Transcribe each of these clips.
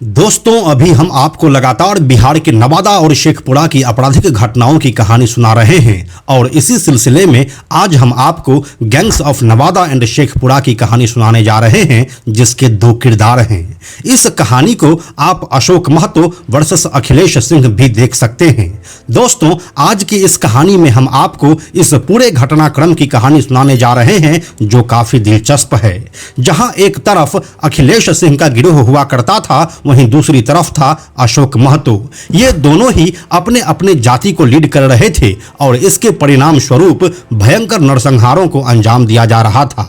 दोस्तों, अभी हम आपको लगातार बिहार के नवादा और शेखपुरा की आपराधिक घटनाओं की कहानी सुना रहे हैं और इसी सिलसिले में आज हम आपको gangs of Nawada and Sheikhpura की कहानी सुनाने जा रहे हैं, जिसके दो किरदार हैं। इस कहानी को आप अशोक महतो वर्सेस अखिलेश सिंह भी देख सकते हैं। दोस्तों, आज की इस कहानी में हम आपको इस पूरे घटनाक्रम की कहानी सुनाने जा रहे हैं, जो काफी दिलचस्प है। जहां एक तरफ अखिलेश सिंह का गिरोह हुआ करता था, वहीं दूसरी तरफ था अशोक महतो। ये दोनों ही अपने अपने जाति को लीड कर रहे थे और इसके परिणाम स्वरूप भयंकर नरसंहारों को अंजाम दिया जा रहा था।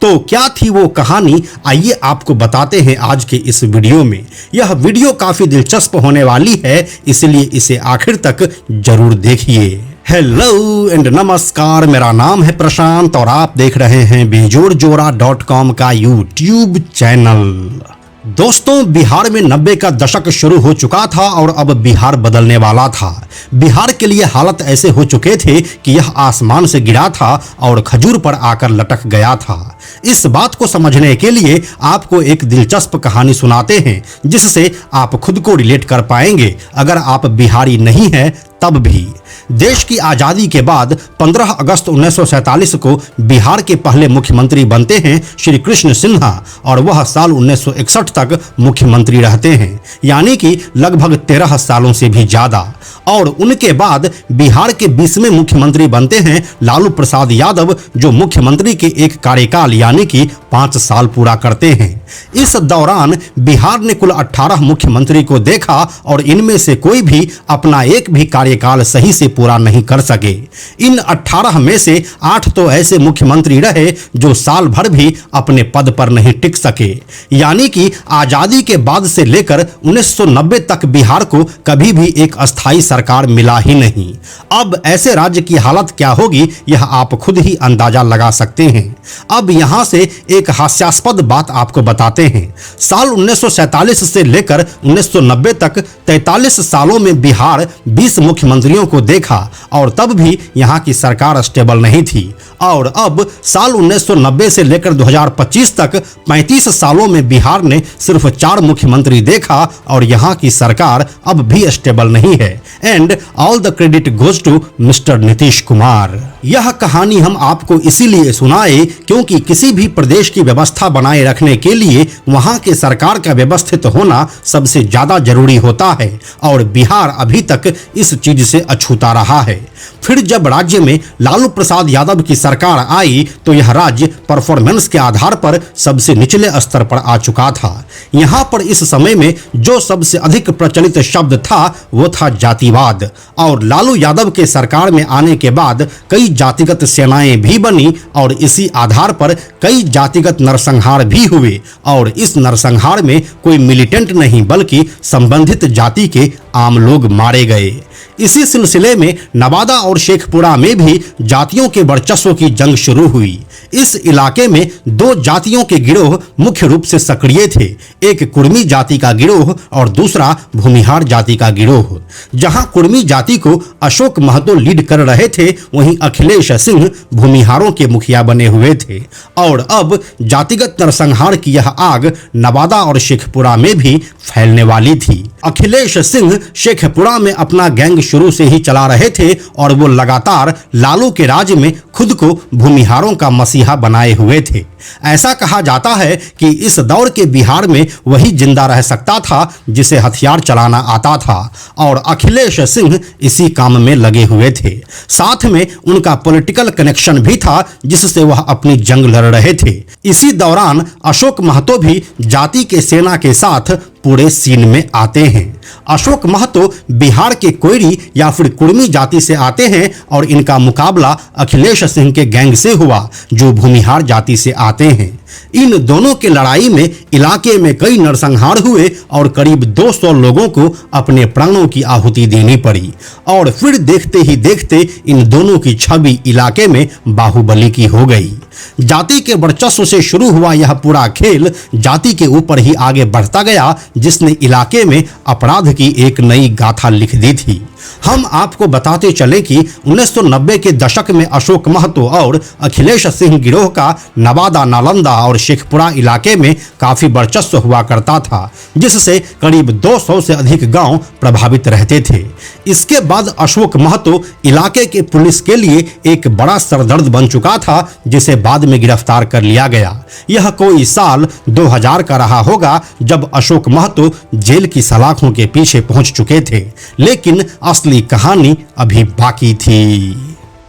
तो क्या थी वो कहानी, आइए आपको बताते हैं आज के इस वीडियो में। यह वीडियो काफी दिलचस्प होने वाली है, इसलिए इसे आखिर तक जरूर देखिए। हेलो एंड नमस्कार, मेरा नाम है प्रशांत और आप देख रहे हैं बेजोड़जोड़ा.com का यूट्यूब चैनल। दोस्तों, बिहार में 90 का दशक शुरू हो चुका था और अब बिहार बदलने वाला था। बिहार के लिए हालत ऐसे हो चुके थे कि यह आसमान से गिरा था और खजूर पर आकर लटक गया था। इस बात को समझने के लिए आपको एक दिलचस्प कहानी सुनाते हैं, जिससे आप खुद को रिलेट कर पाएंगे। अगर आप बिहारी नहीं हैं तब भी। देश की आजादी के बाद 15 अगस्त 1947 को बिहार के पहले मुख्यमंत्री बनते हैं श्री कृष्ण सिन्हा और वह साल 1961 तक मुख्यमंत्री रहते हैं, यानी कि लगभग 13 सालों से भी ज्यादा। और उनके बाद बिहार के 20वें मुख्यमंत्री बनते हैं लालू प्रसाद यादव, जो मुख्यमंत्री के एक कार्यकाल यानी कि 5 साल पूरा करते हैं। इस दौरान बिहार ने कुल 18 मुख्यमंत्री को देखा और इनमें से कोई भी अपना एक भी कार्यकाल सही से पूरा नहीं कर सके। इन 18 में से 8 तो ऐसे मुख्यमंत्री रहे जो साल भर भी अपने पद पर नहीं टिक सके, यानी कि आजादी के बाद से लेकर 1990 तक बिहार को कभी भी एक अस्थायी सरकार मिला ही नहीं। अब ऐसे राज्य की हालत क्या होगी, यह आप खुद ही अंदाजा लगा सकते हैं। अब यहां से एक हास्यास्पद बात आपको बताते हैं। साल 1947 से लेकर 1990 तक 43 सालों में बिहार 20 मुख्यमंत्रियों को देखा और तब भी यहां की सरकार स्टेबल नहीं थी। और अब साल 1990 से लेकर 2025 तक 35 सालों में बिहार ने सिर्फ 4 मुख्यमंत्री देखा और यहां की सरकार अब भी स्टेबल नहीं है। And all the credit goes to mister Nitish Kumar. यह कहानी हम आपको इसीलिए सुनाए क्योंकि किसी भी प्रदेश की व्यवस्था बनाए रखने के लिए वहां के सरकार का व्यवस्थित होना सबसे ज्यादा जरूरी होता है और बिहार अभी तक इस चीज से अछूता रहा है। फिर जब राज्य में लालू प्रसाद यादव की सरकार आई तो यह राज्य परफॉर्मेंस के आधार पर सबसे निचले स्तर पर आ चुका था। यहाँ पर इस समय में जो सबसे अधिक प्रचलित शब्द था वो था जातिवाद, और लालू यादव के सरकार में आने के बाद कई जातिगत सेनाएं भी बनी और इसी आधार पर कई जातिगत नरसंहार भी हुए। और इस नरसंहार में कोई मिलिटेंट नहीं बल्कि संबंधित जाति के आम लोग मारे गए। इसी सिलसिले में नवादा और शेखपुरा में भी जातियों के वर्चस्व की जंग शुरू हुई। इस इलाके में 2 जातियों के गिरोह मुख्य रूप से सक्रिय थे, एक कुर्मी जाति का गिरोह और दूसरा भूमिहार जाति का गिरोह। जहां कुर्मी जाति को अशोक महतो लीड कर रहे थे, वहीं अखिलेश सिंह भूमिहारों के मुखिया बने हुए थे। और अब जातिगत नरसंहार की यह आग नवादा और शेखपुरा में भी फैलने वाली थी। अखिलेश सिंह शेखपुरा में अपना गैंग शुरू से ही चला रहे थे और वो लगातार लालू के राज में खुद को भूमिहारों का मसीहा बनाए हुए थे। ऐसा कहा जाता है कि इस दौर के बिहार में वही जिंदा रह सकता था जिसे हथियार चलाना आता था, और अखिलेश सिंह इसी काम में लगे हुए थे। साथ में उनका पॉलिटिकल कनेक्शन भी था जिससे वह अपनी जंग लड़ रहे थे। इसी दौरान अशोक महतो भी जाति के सेना के साथ पूरे सीन में आते हैं। अशोक महतो बिहार के कोयरी या फिर कुर्मी जाति से आते हैं और इनका मुकाबला अखिलेश सिंह के गैंग से हुआ जो भूमिहार जाति से आते हैं। इन दोनों के लड़ाई में इलाके में कई नरसंहार हुए और करीब 200 लोगों को अपने प्राणों की आहुति देनी पड़ी। और फिर देखते ही देखते इन दोनों की छवि इलाके में बाहुबली की हो गई। जाति के वर्चस्व से शुरू हुआ यह पूरा खेल जाति के ऊपर ही आगे बढ़ता गया, जिसने इलाके में अपराध की एक नई गाथा लिख दी थी। हम आपको बताते चले कि 1990 के दशक में अशोक महतो और अखिलेश सिंह गिरोह का नवादा, नालंदा और शेखपुरा इलाके में काफी वर्चस्व हुआ करता था, जिससे करीब 200 से अधिक गांव प्रभावित रहते थे। इसके बाद अशोक महतो इलाके के पुलिस के लिए एक बड़ा सरदर्द बन चुका था, जिसे बाद में गिरफ्तार कर लिया गया। यह कोई साल 2000 का रहा होगा जब अशोक महतो जेल की सलाखों के पीछे पहुंच चुके थे, लेकिन असली कहानी अभी बाकी थी।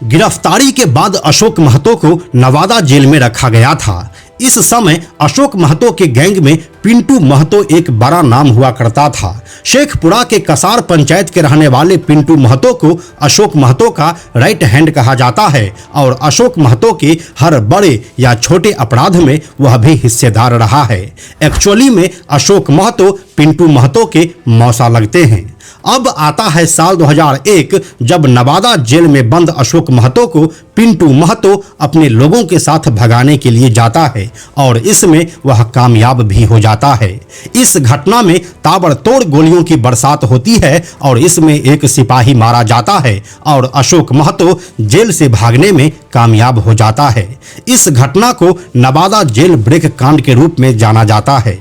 गिरफ्तारी के बाद अशोक महतो को नवादा जेल में रखा गया था। इस समय अशोक महतो के गैंग में पिंटू महतो एक बड़ा नाम हुआ करता था। शेखपुरा के कसार पंचायत के रहने वाले पिंटू महतो को अशोक महतो का राइट हैंड कहा जाता है और अशोक महतो के हर बड़े या छोटे अपराध में वह भी हिस्सेदार रहा है। एक्चुअली में अशोक महतो पिंटू महतो के मौसा लगते हैं। अब आता है साल 2001, जब नवादा जेल में बंद अशोक महतो को पिंटू महतो अपने लोगों के साथ भगाने के लिए जाता है और इसमें वह कामयाब भी हो जाता है। इस घटना में ताबड़तोड़ गोलियों की बरसात होती है और इसमें एक सिपाही मारा जाता है और अशोक महतो जेल से भागने में कामयाब हो जाता है। इस घटना को नवादा जेल ब्रेक कांड के रूप में जाना जाता है।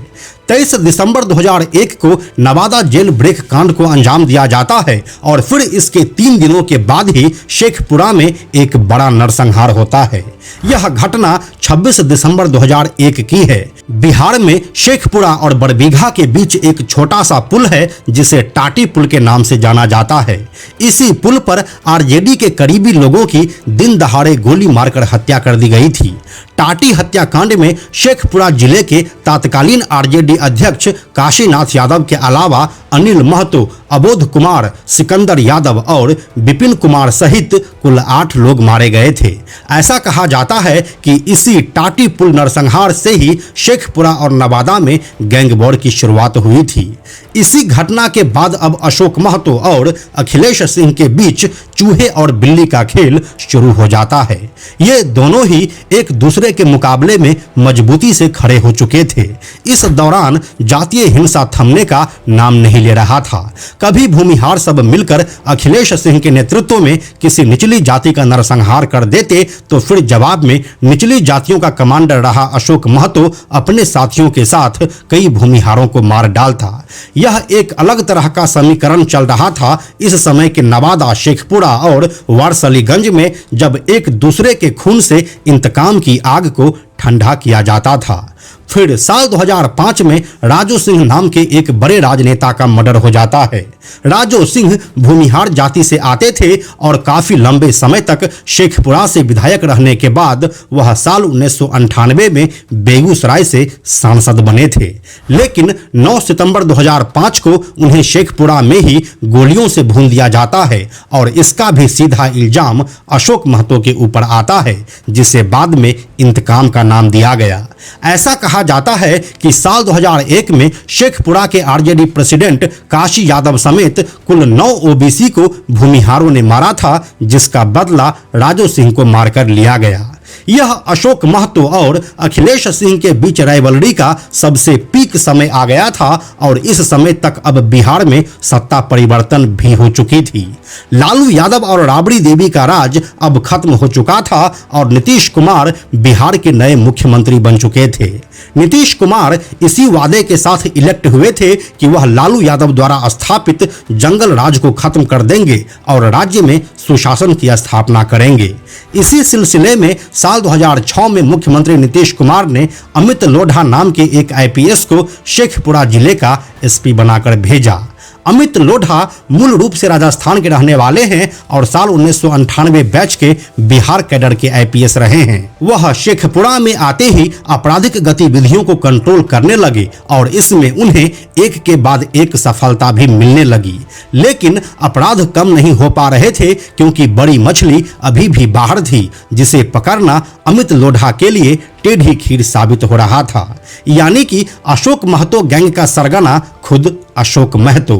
23 दिसंबर 2001 को नवादा जेल ब्रेक कांड को अंजाम दिया जाता है और फिर इसके 3 दिनों के बाद ही शेखपुरा में एक बड़ा नरसंहार होता है। यह घटना 26 दिसंबर 2001 की है। बिहार में शेखपुरा और बड़बीघा के बीच एक छोटा सा पुल है, जिसे टाटी पुल के नाम से जाना जाता है। इसी पुल पर आरजेडी के करीबी लोगों की दिन दहाड़े गोली मारकर हत्या कर दी गई थी। टाटी हत्याकांड में शेखपुरा जिले के तत्कालीन आरजेडी अध्यक्ष काशीनाथ यादव के अलावा अनिल महतो, अबोध कुमार, सिकंदर यादव और विपिन कुमार सहित कुल 8 लोग मारे गए थे। ऐसा कहा जाता है कि इसी टाटी पुल नरसंहार से ही शेखपुरा और नवादा में गैंग वॉर की शुरुआत हुई थी। इसी घटना के बाद अब अशोक महतो और अखिलेश सिंह के बीच चूहे और बिल्ली का खेल शुरू हो जाता है। ये दोनों ही एक दूसरे के मुकाबले में मजबूती से खड़े हो चुके थे। इस दौरान जातीय हिंसा थमने का नाम नहीं ले रहा था। कभी भूमिहार सब मिलकर अखिलेश सिंह के नेतृत्व में किसी निचली जाति का नरसंहार कर देते, तो फिर जवाब में निचली जातियों का कमांडर रहा अशोक महतो अपने साथियों के साथ कई भूमिहारों को मार डालता। यह एक अलग तरह का समीकरण चल रहा था इस समय के नवादा, शेखपुरा और वारसलीगंज में, जब एक दूसरे के खून से इंतकाम की आग को ठंडा किया जाता था। फिर साल 2005 में राजू सिंह नाम के एक बड़े राजनेता का मर्डर हो जाता है। राजू सिंह भूमिहार जाति से आते थे और काफी लंबे समय तक शेखपुरा से विधायक रहने के बाद वह साल 1998 में बेगूसराय से सांसद बने थे। लेकिन 9 सितंबर 2005 को उन्हें शेखपुरा में ही गोलियों से भून दिया जाता है और इसका भी सीधा इल्जाम अशोक महतो के ऊपर आता है, जिसे बाद में इंतकाम का नाम दिया गया। ऐसा कहा जाता है कि साल 2001 में शेखपुरा के आरजेडी प्रेसिडेंट काशी यादव समेत कुल 9 ओबीसी को भूमिहारों ने मारा था, जिसका बदला राजू सिंह को मारकर लिया गया। यह अशोक महतो और अखिलेश सिंह के बीच राइवलरी का सबसे पीक समय आ गया था और इस समय तक अब बिहार में सत्ता परिवर्तन भी हो चुकी थी। लालू यादव और राबड़ी देवी का राज अब खत्म हो चुका था और नीतीश कुमार बिहार के नए मुख्यमंत्री बन चुके थे। नीतीश कुमार इसी वादे के साथ इलेक्ट हुए थे कि वह लालू यादव द्वारा स्थापित जंगल राज को खत्म कर देंगे और राज्य में सुशासन की स्थापना करेंगे। इसी सिलसिले में साल 2006 में मुख्यमंत्री नीतीश कुमार ने अमित लोढ़ा नाम के एक आईपीएस को शेखपुरा जिले का एसपी बनाकर भेजा। अमित लोढ़ा मूल रूप से राजस्थान के रहने वाले हैं और साल 1998 बैच के बिहार कैडर के आईपीएस रहे हैं। वह शेखपुरा में आते ही आपराधिक गतिविधियों को कंट्रोल करने लगे और इसमें उन्हें एक के बाद एक सफलता भी मिलने लगी। लेकिन अपराध कम नहीं हो पा रहे थे क्योंकि बड़ी मछली अभी भी बाहर थी, जिसे पकड़ना अमित लोढ़ा के लिए टेढ़ी खीर साबित हो रहा था। यानी कि अशोक महतो गैंग का सरगना खुद अशोक महतो।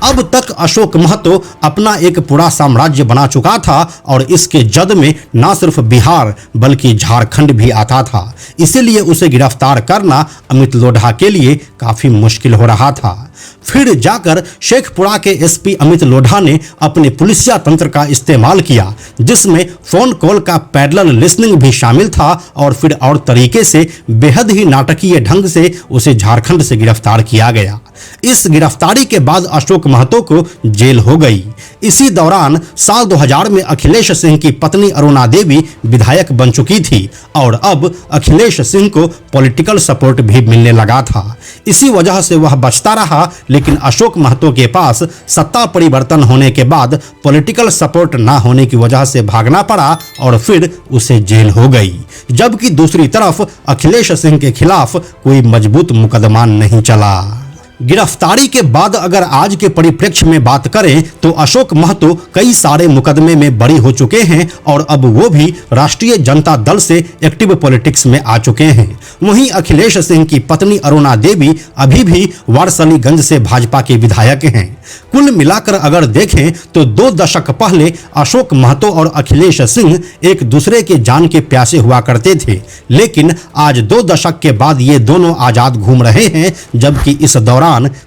अब तक अशोक महतो अपना एक पूरा साम्राज्य बना चुका था और इसके जद में न सिर्फ बिहार बल्कि झारखंड भी आता था। इसीलिए उसे गिरफ्तार करना अमित लोढ़ा के लिए काफी मुश्किल हो रहा था। फिर जाकर शेखपुरा के एसपी अमित लोढ़ा ने अपने पुलिसिया तंत्र का इस्तेमाल किया, जिसमें फोन कॉल का पैरेलल लिसनिंग भी शामिल था और फिर और तरीके से बेहद ही नाटकीय ढंग से उसे झारखंड से गिरफ्तार किया गया। इस गिरफ्तारी के बाद अशोक महतो को जेल हो गई। इसी दौरान साल 2000 में अखिलेश सिंह की पत्नी अरुणा देवी विधायक बन चुकी थी और अब अखिलेश सिंह को पॉलिटिकल सपोर्ट भी मिलने लगा था। इसी वजह से वह बचता रहा, लेकिन अशोक महतो के पास सत्ता परिवर्तन होने के बाद पॉलिटिकल सपोर्ट ना होने की वजह से भागना पड़ा और फिर उसे जेल हो गई। जबकि दूसरी तरफ अखिलेश सिंह के खिलाफ कोई मजबूत मुकदमा नहीं चला। गिरफ्तारी के बाद अगर आज के परिप्रेक्ष्य में बात करें तो अशोक महतो कई सारे मुकदमे में बरी हो चुके हैं और अब वो भी राष्ट्रीय जनता दल से एक्टिव पॉलिटिक्स में आ चुके हैं। वहीं अखिलेश सिंह की पत्नी अरुणा देवी अभी भी वारसलीगंज से भाजपा के विधायक हैं। कुल मिलाकर अगर देखें तो 2 दशक पहले अशोक महतो और अखिलेश सिंह एक दूसरे के जान के प्यासे हुआ करते थे, लेकिन आज 2 दशक के बाद ये दोनों आजाद घूम रहे हैं, जबकि इस दौरान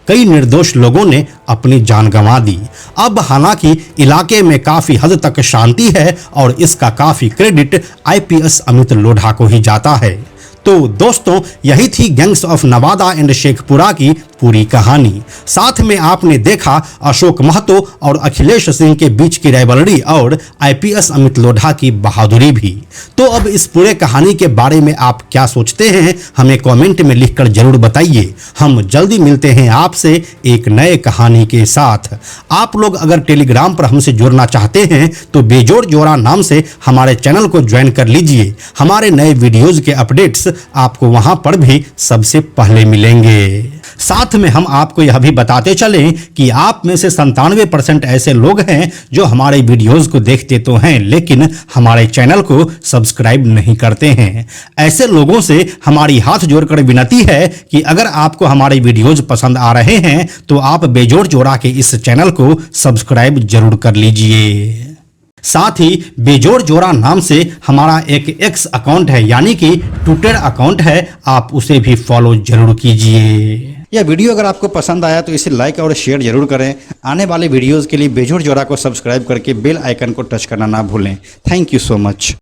कई निर्दोष लोगों ने अपनी जान गंवा दी। अब हालांकि इलाके में काफी हद तक शांति है और इसका काफी क्रेडिट आईपीएस अमित लोढ़ा को ही जाता है। तो दोस्तों, यही थी gangs of Nawada and Sheikhpura की पूरी कहानी। साथ में आपने देखा अशोक महतो और अखिलेश सिंह के बीच की राइवलरी और आईपीएस अमित लोढ़ा की बहादुरी भी। तो अब इस पूरे कहानी के बारे में आप क्या सोचते हैं, हमें कमेंट में लिखकर जरूर बताइए। हम जल्दी मिलते हैं आपसे एक नए कहानी के साथ। आप लोग अगर टेलीग्राम पर हमसे जुड़ना चाहते हैं तो बेजोड़ जोड़ा नाम से हमारे चैनल को ज्वाइन कर लीजिए। हमारे नए वीडियोज के अपडेट्स आपको वहां पर भी सबसे पहले मिलेंगे। साथ में हम आपको यह भी बताते चलें कि आप में से 97% ऐसे लोग हैं जो हमारे वीडियोस को देखते तो हैं लेकिन हमारे चैनल को सब्सक्राइब नहीं करते हैं। ऐसे लोगों से हमारी हाथ जोड़कर विनती है कि अगर आपको हमारे वीडियोस पसंद आ रहे हैं तो आप बेजोड़ जोड़ा के इस चैनल को सब्सक्राइब जरूर कर लीजिए। साथ ही बेजोड़ जोड़ा नाम से हमारा एक एक्स अकाउंट है, यानी कि ट्विटर अकाउंट है, आप उसे भी फॉलो जरूर कीजिए। यह वीडियो अगर आपको पसंद आया तो इसे लाइक और शेयर जरूर करें। आने वाले वीडियोस के लिए बेजोड़ जोड़ा को सब्सक्राइब करके बेल आइकन को टच करना ना भूलें। Thank you so much.